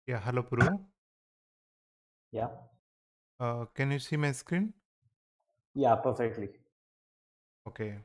Yeah, hello Puru. Yeah, Can you see my screen? yeah, perfectly. Okay.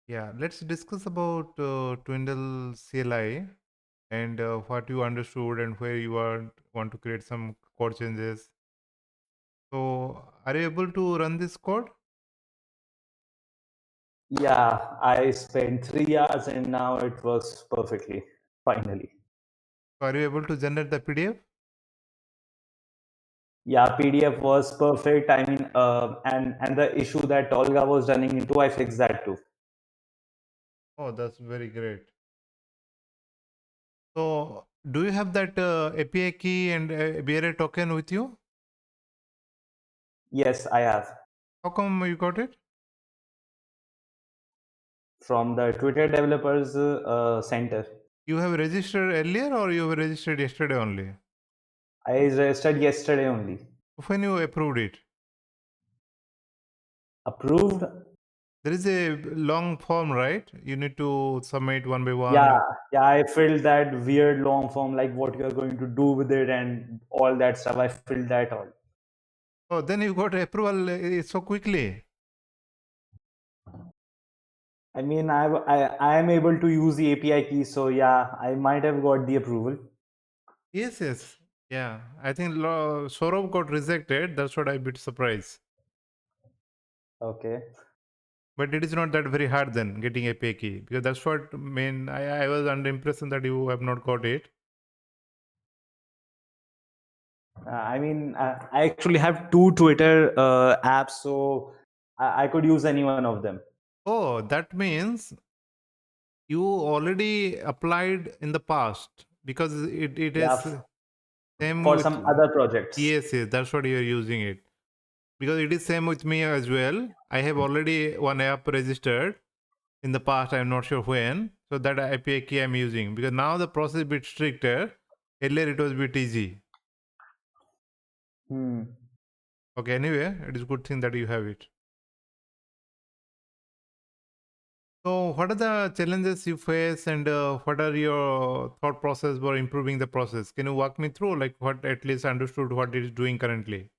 Yeah, let's discuss about Twindle CLI and what you understood and where you want to create some code changes. So, are you able to run this code? Yeah, I spent 3 hours and now it works perfectly. Finally. So, are you able to generate the PDF? Yeah, PDF was perfect. I mean, and the issue that Olga was running into, I fixed that too. Oh, that's very great. So, do you have that API key and BRA token with you? Yes, I have How come you got it? from the Twitter Developers Center. You have registered earlier or you have registered yesterday only? I registered yesterday only. When you approved it? Approved? There is a long form, right? You need to submit one by Yeah, one. yeah. I filled that weird long form, like what you are going to do with it and all that stuff. I filled that all. Oh, then you got approval so quickly. I mean, I am able to use the API key, so yeah, I might have got the approval. Yes, yes. Yeah. I think Saurabh got rejected. That's what I'm a bit surprised. Okay. But it is not that very hard then getting API key because that's what main. I was under impression that you have not got it. I mean, I actually have two Twitter apps, so I could use any one of them. Oh, that means you already applied in the past because it Yeah, is same for with. some other projects. Yes, yes. That's what you are using it. Because it is same with me as well. I have already one app registered in the past. I'm not sure when. So that API key I'm using because now the process is a bit stricter. Earlier it was a bit easy. Hmm. Okay, anyway, it is good thing that you have it. So what are the challenges you face and what are your thought process for improving the process? Can you walk me through like what at least understood what it is doing currently?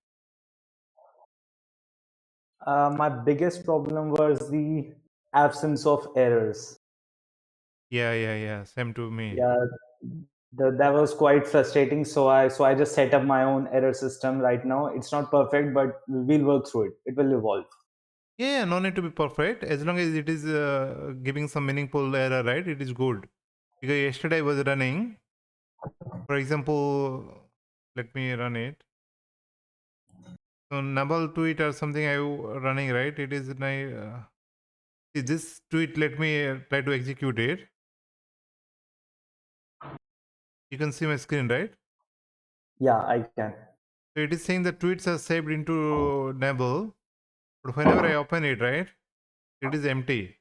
My biggest problem was the absence of errors. Yeah, yeah, yeah. Same to me. Yeah, that was quite frustrating. So I just set up my own error system right now. It's not perfect, but we'll work through it. It will evolve. Yeah, yeah, no need to be perfect. As long as it is giving some meaningful error, right? It is good. Because yesterday I was running, for example, let me run it. So Nubble tweet or something running, right? It is my see this tweet. Let me try to execute it. You can see my screen, right? Yeah, I can. So it is saying the tweets are saved into Nubble, but whenever I open it, right, it is empty.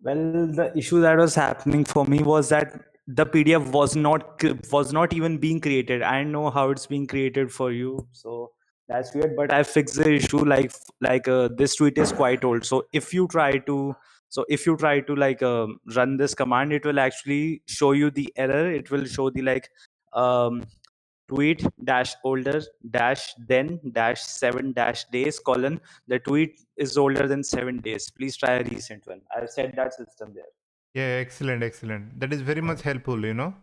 Well, the issue that was happening for me was that the PDF was not even being created. I know how it's being created for you, so that's weird. But I fixed the issue. This tweet is quite old, so if you try to run this command, it will actually show you the error. It will show the um, tweet dash older dash then dash 7 dash days colon the tweet is older than 7 days, please try a recent one. I've set that system there. Yeah, excellent, excellent. That is very much helpful, you know.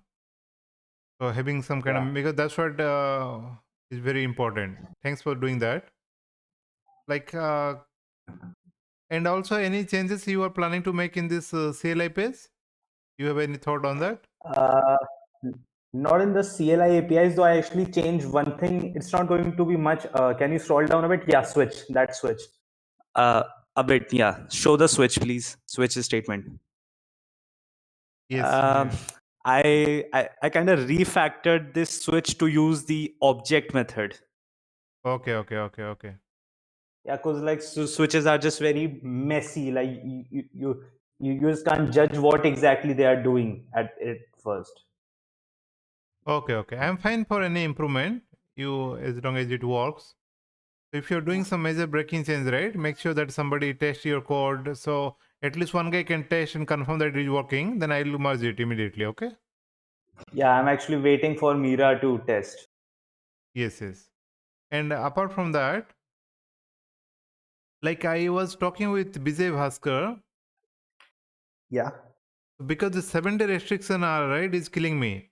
So having some kind Yeah, of because that's what is very important. Thanks for doing that. Like and also any changes you are planning to make in this CLI page? You have any thought on that? uh, not in the CLI APIs though. I actually changed one thing. It's not going to be much. Can you scroll down a bit? Yeah, switch that switch uh, a bit. Yeah, show the switch please, switch statement. Yes. um, Yeah. I kind of refactored this switch to use the object method. Okay. Okay. Okay. Okay. Yeah, because switches are just very messy. Like you just can't judge what exactly they are doing at it first. Okay. Okay. I'm fine for any improvement. You as long as it works. If you're doing some major breaking change, right? Make sure that somebody test your code. So at least one guy can test and confirm that it is working, then I'll merge it immediately. Okay. Yeah, I'm actually waiting for Mira to test. Yes, yes. And apart from that, like I was talking with Bijay Bhaskar, Yeah. because the 7 day restriction are right is killing me.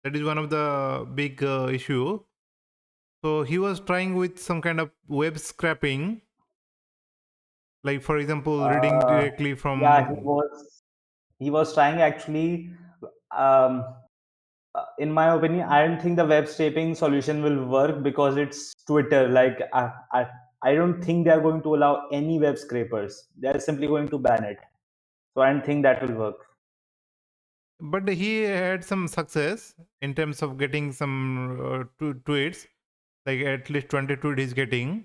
That is one of the big issue. So he was trying with some kind of web scraping, like for example, reading Uh, directly yeah, from. he was trying actually. Um, in my opinion, I don't think the web scraping solution will work because it's Twitter. Like I don't think they're going to allow any web scrapers. They're simply going to ban it. So I don't think that will work. But he had some success in terms of getting some tweets, like at least 20 tweets he's getting. Hmm.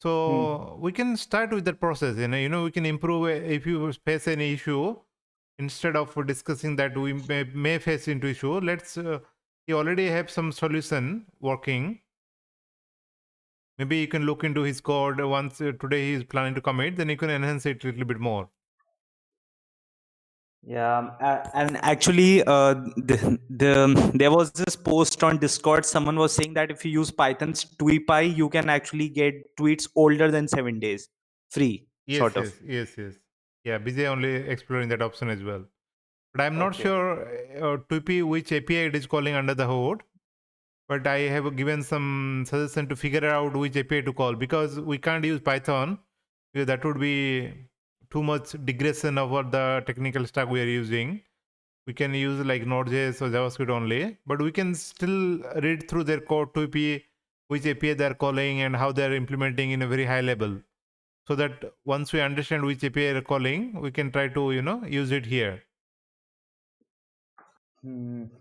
So we can start with that process. We can improve if you face any issue. Instead of discussing that we may face into issue, let's he already have some solution working. Maybe you can look into his code once today he is planning to commit, then you can enhance it a little bit more. Yeah, and actually, there was this post on Discord. Someone was saying that if you use Python's TweePy, you can actually get tweets older than 7 days, free, Yes, sort of. yes, yes, yes. Yeah, busy only exploring that option as well. But I'm not Okay. sure Twippy which API it is calling under the hood. But I have given some suggestion to figure out which API to call, because we can't use Python, because that would be too much digression over the technical stack we are using. We can use like Node.js or JavaScript only, but we can still read through their code to be which API they are calling and how they are implementing in a very high level. So that once we understand which API they are calling, we can try to use it here.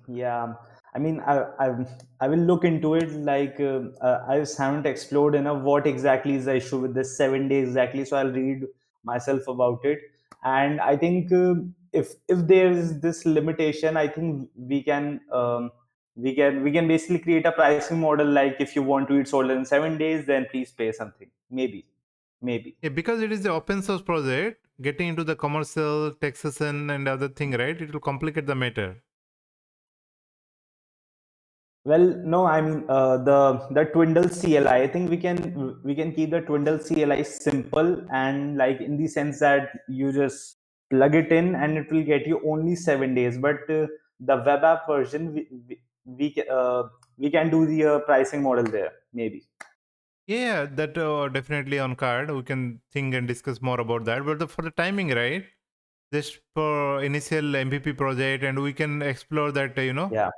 Yeah, I mean, I will look into it. Like, I just haven't explored enough what exactly is the issue with this 7 days exactly. So I'll read myself about it. And I think if there is this limitation, I think we can basically create a pricing model. Like, if you want to eat sold in 7 days, then please pay something. Maybe. Yeah, because it is the open source project, getting into the commercial taxation and other thing, right? It will complicate the matter. Well, no, I mean the Twindle CLI. I think we can keep the Twindle CLI simple and like in the sense that you just plug it in and it will get you only 7 days. But the web app version, we can do the pricing model there maybe. Yeah, that definitely on card. We can think and discuss more about that. But for the timing, right? Just for initial MVP project, and we can explore that, Yeah.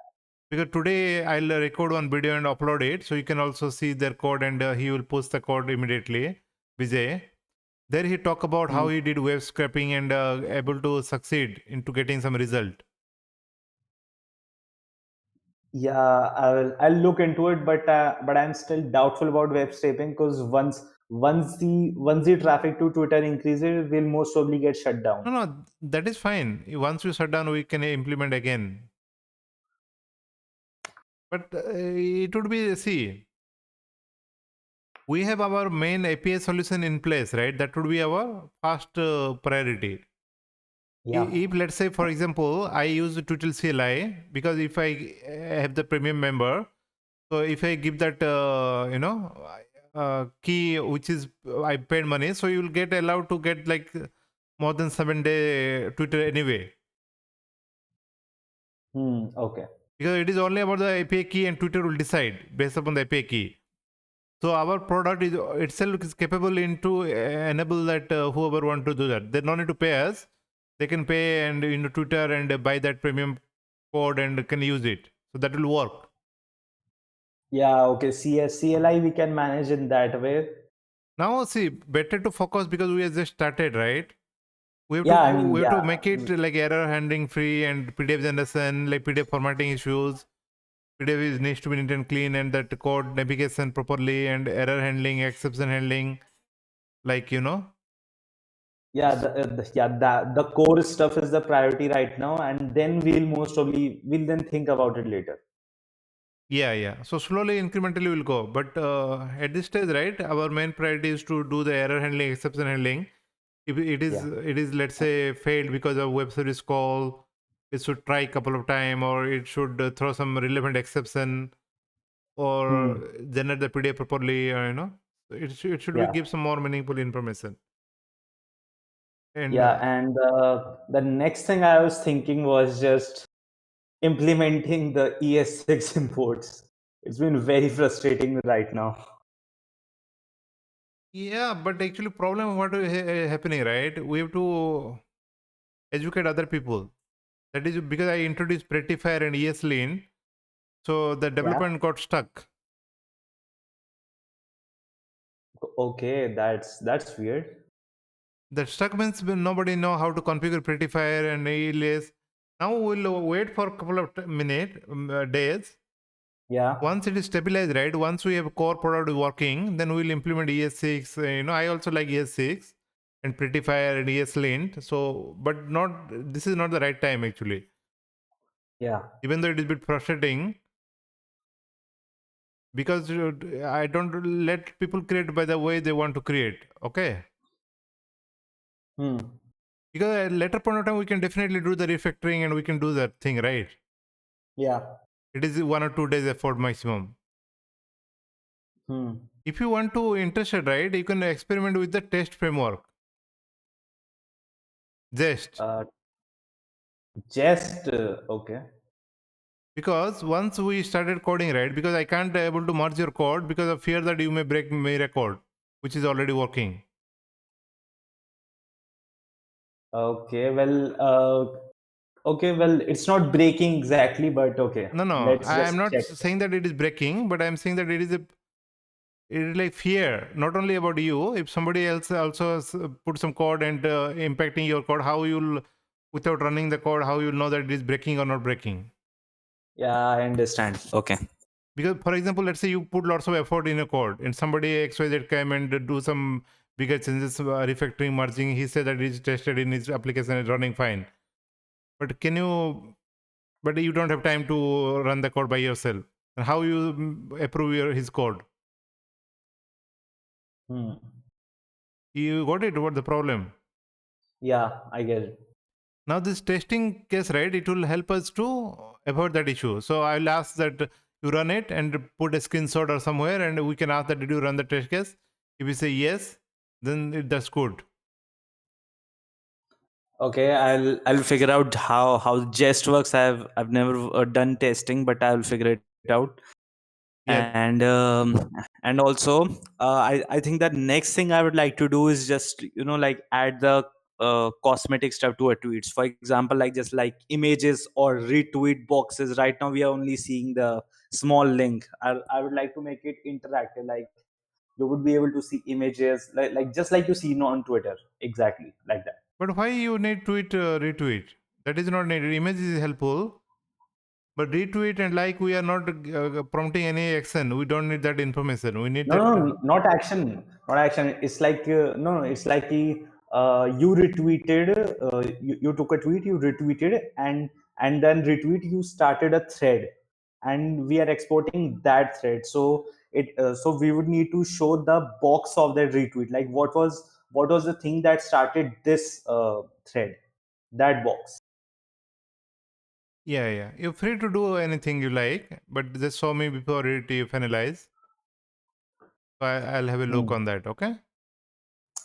because today I'll record one video and upload it, so you can also see their code, and he will post the code immediately. Vijay. There he talk about how Hmm. he did web scraping and able to succeed into getting some result. Yeah, I'll look into it, but I'm still doubtful about web scraping because once the traffic to Twitter increases, we'll most probably get shut down. No, no, that is fine. Once we shut down, we can implement again. But it would be, see, we have our main API solution in place, right? That would be our first priority. Yeah. If let's say, for example, I use the Twindle CLI, because if I have the premium member, so if I give that, key, which is I paid money, so you will get allowed to get like more than 7 day Twitter anyway, Okay. because it is only about the API key, and Twitter will decide based upon the API key. So our product is itself is capable into enable that whoever want to do that, they don't need to pay us. They can pay and Twitter and buy that premium code and can use it. So that will work. Yeah. Okay. CLI we can manage in that way. Now see, better to focus, because we have just started, right? We have to Yeah. I mean, make it like error handling free and PDF generation, like PDF formatting issues. PDF is needs to be neat and clean, and that code navigation properly, and error handling, exception handling, like yeah. The core stuff is the priority right now, and then we'll then think about it later. Yeah, yeah. So slowly, incrementally, we'll go. But at this stage, right, our main priority is to do the error handling, exception handling. If it is, let's say, failed because of web service call, it should try a couple of time, or it should throw some relevant exception, or Hmm. generate the PDF properly. It should be Yeah. give some more meaningful information. And Yeah. And the next thing I was thinking was just implementing the ES6 imports. It's been very frustrating right now. yeah, but actually, problem what is happening, right? We have to educate other people. That is because I introduced Prettifier and ESLint, so the Yeah. development got stuck. Okay, that's weird. That stuck means when nobody know how to configure Prettifier and alias. Now we'll wait for a couple of days. Yeah. Once it is stabilized, right? Once we have core product working, then we'll implement ES6. I also like ES6 and Prettifier and ESLint. So, but not this is not the right time actually. Yeah. Even though it is a bit frustrating, because I don't let people create by the way they want to create. Okay, Hmm. because at later point of time we can definitely do the refactoring and we can do that thing, right? Yeah. It is 1 or 2 days effort maximum. Hmm. If you want to interested, right, you can experiment with the test framework. Just Uh, just okay. because once we started coding, right, because I can't able to merge your code because of fear that you may break my record, which is already working. Okay. Well. Okay. Well, it's not breaking exactly, but okay. No, no, Let's I am just not check. saying that it is breaking, but I'm saying that it is like fear, not only about you. If somebody else also put some code and impacting your code, how you'll, without running the code, how you'll know that it is breaking or not breaking? Yeah, I understand. Okay. Because, for example, let's say you put lots of effort in a code, and somebody XYZ came and do some bigger changes, refactoring, merging. He said that it is tested in his application, is running fine. But can you? But you don't have time to run the code by yourself. And how you approve his code? Hmm. You got it? What the problem? Yeah, I get it. Now this testing case, right, it will help us to avoid that issue. So I'll ask that you run it and put a screenshot or somewhere, and we can ask that did you run the test case? If you say yes, then that's good. Okay, I'll figure out how Jest works. I've never done testing, but I'll figure it out. Yeah, And also, I think that next thing I would like to do is just like add the cosmetic stuff to our tweets. For example, like just like images or retweet boxes. Right now, we are only seeing the small link. I would like to make it interactive. Like you would be able to see images, like just like you see on Twitter, exactly like that. but why you need tweet retweet? That is not needed. Image is helpful, but retweet and like we are not prompting any action. We don't need that information. We need No, that. no, not action, not action. It's like no, it's like you retweeted, you took a tweet, you retweeted, and then retweet, you started a thread, and we are exporting that thread. So so we would need to show the box of that retweet, like what was the thing that started this thread, that box. Yeah, yeah. You're free to do anything you like, but just show me before it you finalize. So I'll have a look Hmm. on that. Okay.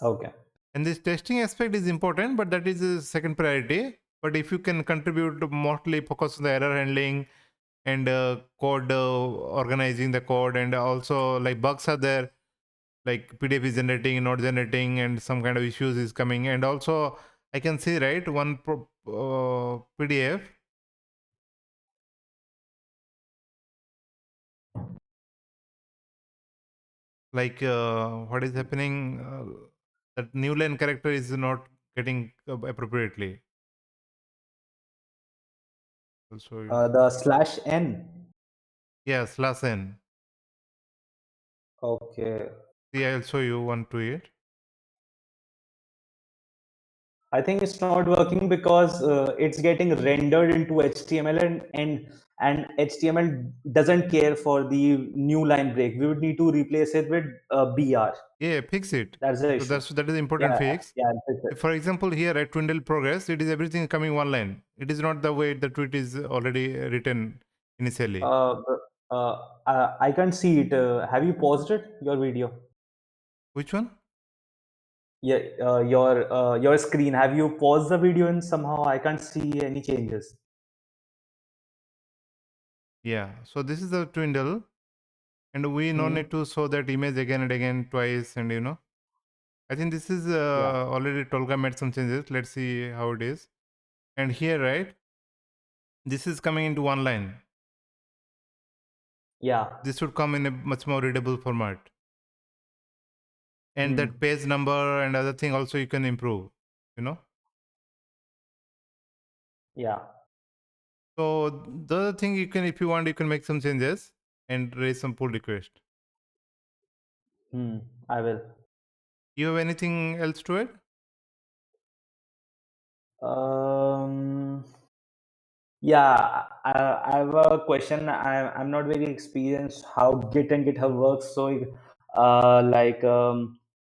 Okay. And this testing aspect is important, but that is a second priority. But if you can contribute to mostly focus on the error handling and code organizing the code, and also like bugs are there, like PDF is generating, not generating, and some kind of issues is coming. And also I can see, right, one PDF like what is happening, that new line character is not getting appropriately. I'll show you. The slash n. Yeah, slash n. Okay. See, I'll show you one tweet. I think it's not working because it's getting rendered into HTML, and and HTML doesn't care for the new line break. We would need to replace it with BR. Yeah, fix it. That's the So issue. that is important Yeah, fix. yeah, I'll fix it. For example, here at Twindle progress, it is everything coming one line. It is not the way the tweet is already written initially. Uh, I can't see it. Have you paused it? Your video? Which one? Yeah, your screen. Have you paused the video and somehow I can't see any changes? Yeah. So this is the Twindle, and we no Hmm. need to show that image again and again twice, and I think this is Yeah, already Tolga made some changes. Let's see how it is. And here, right, this is coming into one line. yeah. This should come in a much more readable format. And Hmm. that page number and other thing also you can improve, you know. Yeah. So the other thing you can, if you want, you can make some changes and raise some pull request. Hmm. I will. You have anything else to it? Um. Yeah, I have a question. I'm not very experienced how Git and GitHub works. So, like,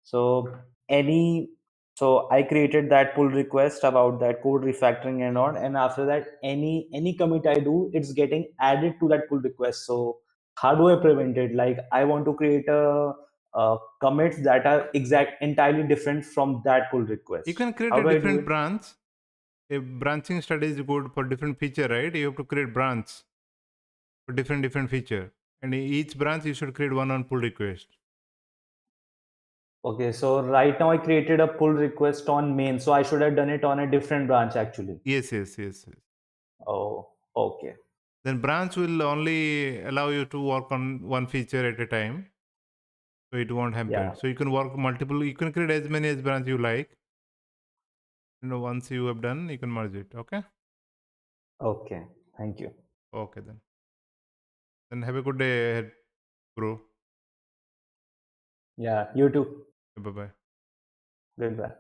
so any, so I created that pull request about that code refactoring and on, and after that, any commit I do, it's getting added to that pull request. So, how do I prevent it? Like, I want to create commits that are entirely different from that pull You request. can create How a do I do different it? branch. A branching strategy is good for different feature, right? You have to create branch for different feature, and in each branch you should create one on pull request. Okay, so right now I created a pull request on main, so I should have done it on a different branch actually. Yes. Oh, okay. Then branch will only allow you to work on one feature at a time, so it won't hamper. Yeah. So you can work multiple. You can create as many as branch you like. Once you have done, you can merge it. Okay. Okay. Thank you. Okay then. Then have a good day ahead, bro. Yeah, you too. Bye bye. Goodbye.